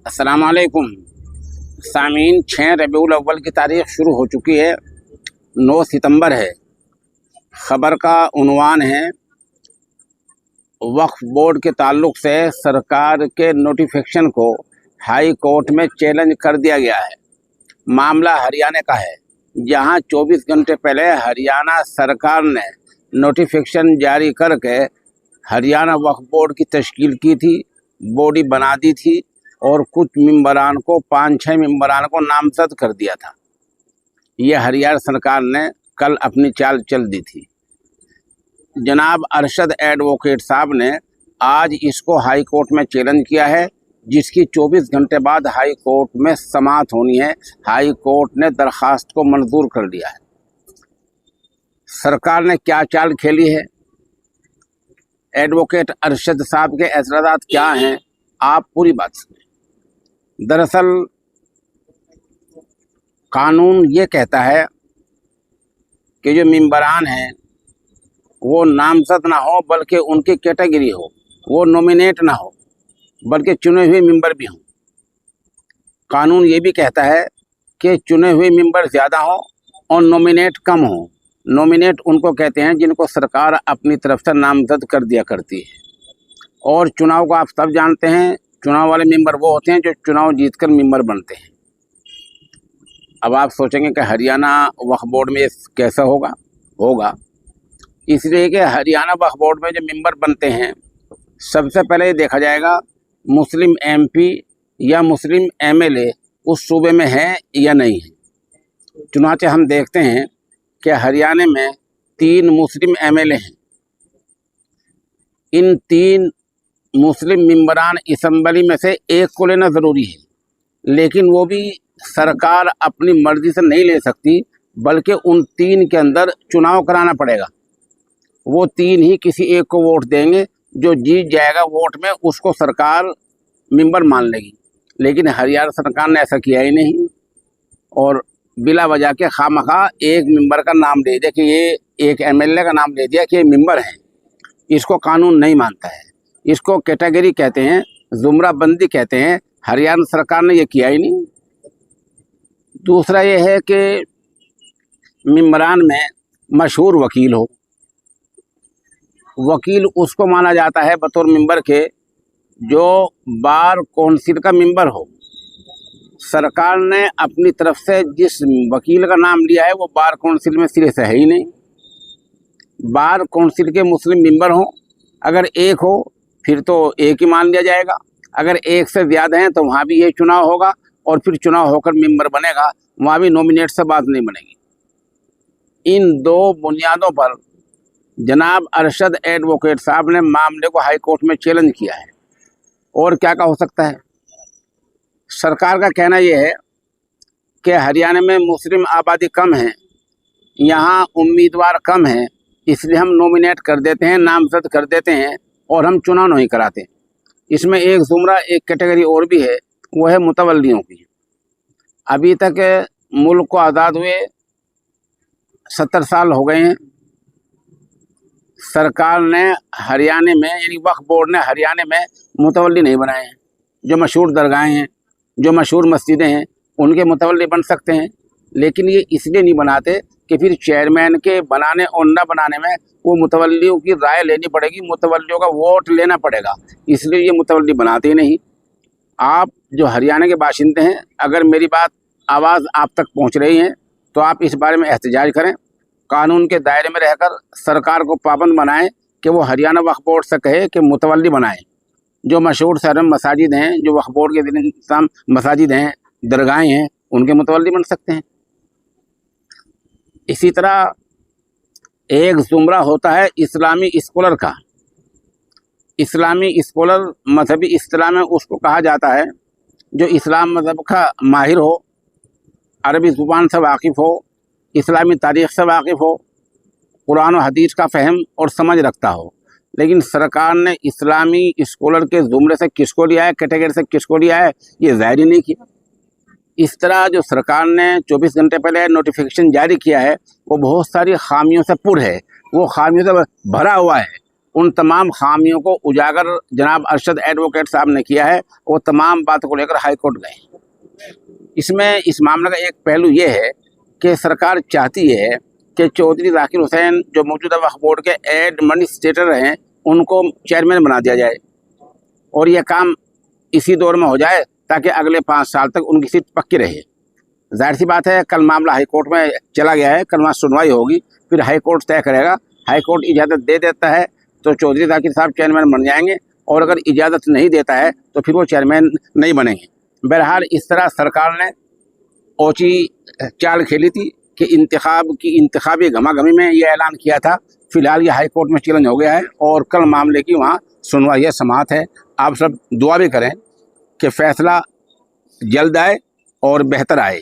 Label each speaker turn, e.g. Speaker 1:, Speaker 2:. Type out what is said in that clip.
Speaker 1: अस्सलाम वालेकुम सामीन। 6 रबीउल अव्वल की तारीख शुरू हो चुकी है, 9 सितंबर है। ख़बर का उन्वान है वक्फ बोर्ड के ताल्लुक़ से सरकार के नोटिफिकेशन को हाई कोर्ट में चैलेंज कर दिया गया है। मामला हरियाणा का है, जहां 24 घंटे पहले हरियाणा सरकार ने नोटिफिकेशन जारी करके हरियाणा वक्फ बोर्ड की तश्कील की थी, बॉडी बना दी थी और कुछ मेंबरान को 5-6 मेंबरान को नामजद कर दिया था। यह हरियाणा सरकार ने कल अपनी चाल चल दी थी। जनाब अरशद एडवोकेट साहब ने आज इसको हाई कोर्ट में चैलेंज किया है, जिसकी 24 घंटे बाद हाई कोर्ट में समाअत होनी है। हाई कोर्ट ने दरखास्त को मंजूर कर लिया है। सरकार ने क्या चाल खेली है, एडवोकेट अरशद साहब के एतराज़ात क्या हैं, आप पूरी बात सुनें। दरअसल कानून ये कहता है कि जो मेंबरान हैं वो नामजद ना हो, बल्कि उनकी कैटेगरी हो, वो नॉमिनेट ना हो, बल्कि चुने हुए मेंबर भी हों। कानून ये भी कहता है कि चुने हुए मेंबर ज़्यादा हों और नॉमिनेट कम हों। नॉमिनेट उनको कहते हैं जिनको सरकार अपनी तरफ से नामजद कर दिया करती है। और चुनाव को आप सब जानते हैं, चुनाव वाले मेंबर वो होते हैं जो चुनाव जीतकर मेंबर बनते हैं। अब आप सोचेंगे कि हरियाणा वक्फ बोर्ड में कैसा होगा इसलिए कि हरियाणा वक्फ बोर्ड में जो मेंबर बनते हैं, सबसे पहले ये देखा जाएगा मुस्लिम एमपी या मुस्लिम एमएलए उस सूबे में है या नहीं है। चुनाचे हम देखते हैं कि हरियाणा में 3 मुस्लिम एमएलए हैं। इन 3 मुस्लिम मेंबरान असम्बली में से एक को लेना ज़रूरी है, लेकिन वो भी सरकार अपनी मर्ज़ी से नहीं ले सकती, बल्कि उन 3 के अंदर चुनाव कराना पड़ेगा। वो 3 ही किसी एक को वोट देंगे, जो जीत जाएगा वोट में उसको सरकार मेंबर मान लेगी। लेकिन हरियाणा सरकार ने ऐसा किया ही नहीं और बिला वजह के खामखा एक मेंबर का नाम ले दिया कि ये एक एमएलए का नाम ले दिया कि ये मेंबर है। इसको कानून नहीं मानता है, इसको कैटेगरी कहते हैं, जुमराबंदी कहते हैं। हरियाणा सरकार ने ये किया ही नहीं। दूसरा ये है कि मेंबरान में मशहूर वकील हो। वकील उसको माना जाता है बतौर मेंबर के जो बार काउंसिल का मेंबर हो। सरकार ने अपनी तरफ से जिस वकील का नाम लिया है वो बार काउंसिल में सिरे से है ही नहीं। बार काउंसिल के मुस्लिम मेंबर हों, अगर एक हो फिर तो एक ही मान लिया जाएगा। अगर एक से ज़्यादा हैं तो वहाँ भी ये चुनाव होगा और फिर चुनाव होकर मेंबर बनेगा, वहाँ भी नॉमिनेट से बात नहीं बनेगी। इन 2 बुनियादों पर जनाब अरशद एडवोकेट साहब ने मामले को हाई कोर्ट में चैलेंज किया है। और क्या हो सकता है, सरकार का कहना यह है कि हरियाणा में मुस्लिम आबादी कम है, यहाँ उम्मीदवार कम हैं, इसलिए हम नॉमिनेट कर देते हैं, नामजद कर देते हैं और हम चुनाव नहीं कराते। इसमें एक जुमरा, एक कैटेगरी और भी है, वो है मुतवल्लियों की। अभी तक मुल्क को आज़ाद हुए 70 साल हो गए हैं। सरकार ने हरियाणा में यानी वक्फ बोर्ड ने हरियाणा में मुतवल्ली नहीं बनाए हैं। जो मशहूर दरगाहें हैं, जो मशहूर मस्जिदें हैं, उनके मुतवल्ली बन सकते हैं, लेकिन ये इसलिए नहीं बनाते कि फिर चेयरमैन के बनाने और न बनाने में वो मुतवल्लियों की राय लेनी पड़ेगी, मुतवल्लियों का वोट लेना पड़ेगा, इसलिए ये मुतवल्ली बनाते ही नहीं। आप जो हरियाणा के बाशिंदे हैं, अगर मेरी बात आवाज़ आप तक पहुंच रही है तो आप इस बारे में एहतजाज करें, कानून के दायरे में रहकर सरकार को पाबंद बनाएं कि वो हरियाणा वक्फ बोर्ड से कहे कि मुतवल्ली बनाएं। जो मशहूर शहर में मसाजिद हैं, जो वक्फ बोर्ड के दिन मसाजिद हैं, दरगाहें हैं, उनके मुतवल्ली बन सकते हैं। इसी तरह एक जुमरा होता है इस्लामी स्कॉलर का। इस्लामी स्कॉलर मजहबी इस्तिलाह में उसको कहा जाता है जो इस्लाम मज़हब का माहिर हो, अरबी ज़ुबान से वाकिफ़ हो, इस्लामी तारीख़ से वाकिफ़ हो, कुरान और हदीस का फ़हम और समझ रखता हो। लेकिन सरकार ने इस्लामी स्कॉलर के ज़ुमरे से किसको लिया है, कैटेगरी से किसको लिया है, ये ज़ाहिर ही नहीं किया। इस तरह जो सरकार ने 24 घंटे पहले नोटिफिकेशन जारी किया है वो बहुत सारी खामियों से पुर है, वो खामियों से भरा हुआ है उन तमाम खामियों को उजागर जनाब अरशद एडवोकेट साहब ने किया है। वो तमाम बातों को लेकर हाई कोर्ट गए। इसमें इस मामले का एक पहलू ये है कि सरकार चाहती है कि चौधरी जाकिर हुसैन जो मौजूदा वक्फ बोर्ड के एडमिनिस्ट्रेटर हैं उनको चेयरमैन बना दिया जाए और यह काम इसी दौर में हो जाए ताकि अगले 5 साल तक उनकी सीट पक्की रहे। जाहिर सी बात है, कल मामला हाई कोर्ट में चला गया है, कल वहाँ सुनवाई होगी, फिर हाई कोर्ट तय करेगा। हाई कोर्ट इजाज़त दे देता है तो चौधरी जाकिर साहब चेयरमैन बन जाएंगे, और अगर इजाज़त नहीं देता है तो फिर वो चेयरमैन नहीं बनेंगे। बहरहाल इस तरह सरकार ने ओची चाल खेली थी कि इंतखाबी घमाघमी में ये ऐलान किया था। फिलहाल ये हाई कोर्ट में चैलेंज हो गया है और कल मामले की वहाँ सुनवाई है, समाअत है। आप सब दुआ भी करें कि फैसला जल्द आए और बेहतर आए।